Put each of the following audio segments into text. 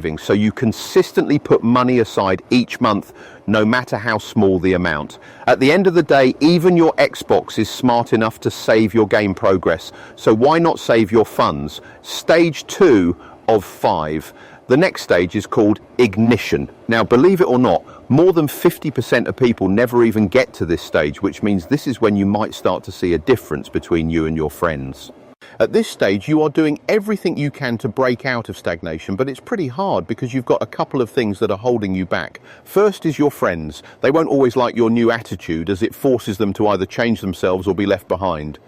So you consistently put money aside each month, no matter how small the amount. At the end of the day, even your Xbox is smart enough to save your game progress. So why not save your funds? Stage 2 of 5. The next stage is called ignition. Now, believe it or not, more than 50% of people never even get to this stage, which means this is when you might start to see a difference between you and your friends. At this stage, you are doing everything you can to break out of stagnation, but it's pretty hard because you've got a couple of things that are holding you back. First is your friends. They won't always like your new attitude, as it forces them to either change themselves or be left behind.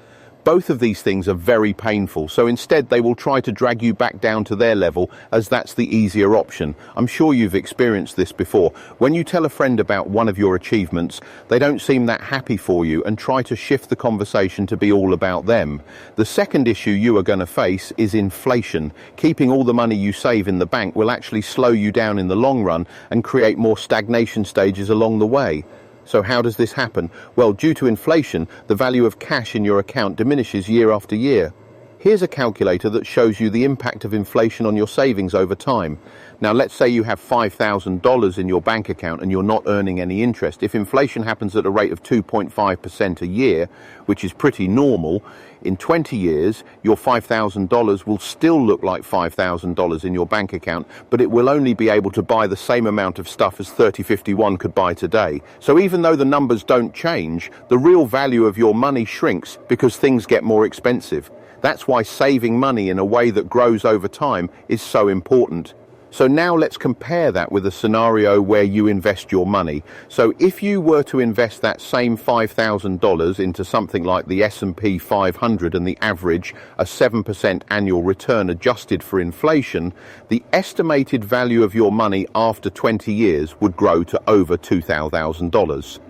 Both of these things are very painful, so instead they will try to drag you back down to their level, as that's the easier option. I'm sure you've experienced this before. When you tell a friend about one of your achievements, they don't seem that happy for you and try to shift the conversation to be all about them. The second issue you are going to face is inflation. Keeping all the money you save in the bank will actually slow you down in the long run and create more stagnation stages along the way. So how does this happen? Well, due to inflation, the value of cash in your account diminishes year after year. Here's a calculator that shows you the impact of inflation on your savings over time. Now, let's say you have $5,000 in your bank account and you're not earning any interest. If inflation happens at a rate of 2.5% a year, which is pretty normal, in 20 years, your $5,000 will still look like $5,000 in your bank account, but it will only be able to buy the same amount of stuff as 3051 could buy today. So even though the numbers don't change, the real value of your money shrinks because things get more expensive. That's why saving money in a way that grows over time is so important. So now let's compare that with a scenario where you invest your money. So if you were to invest that same $5,000 into something like the S&P 500 and the average a 7% annual return adjusted for inflation, the estimated value of your money after 20 years would grow to over $2,000.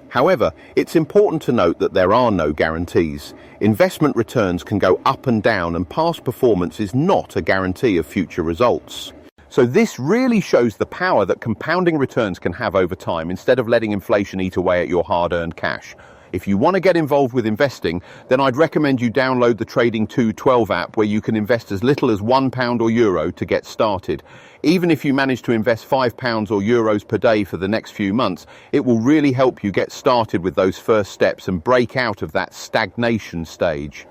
However, it's important to note that there are no guarantees. Investment returns can go up and down, and past performance is not a guarantee of future results. So this really shows the power that compounding returns can have over time instead of letting inflation eat away at your hard-earned cash. If you want to get involved with investing, then I'd recommend you download the Trading 212 app, where you can invest as little as £1 or euro to get started. Even if you manage to invest £5 or euros per day for the next few months, it will really help you get started with those first steps and break out of that stagnation stage.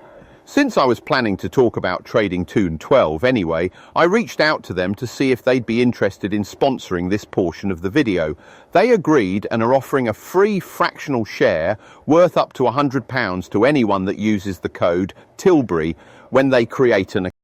Since I was planning to talk about Trading 212 anyway, I reached out to them to see if they'd be interested in sponsoring this portion of the video. They agreed and are offering a free fractional share worth up to £100 to anyone that uses the code Tilbury when they create an account.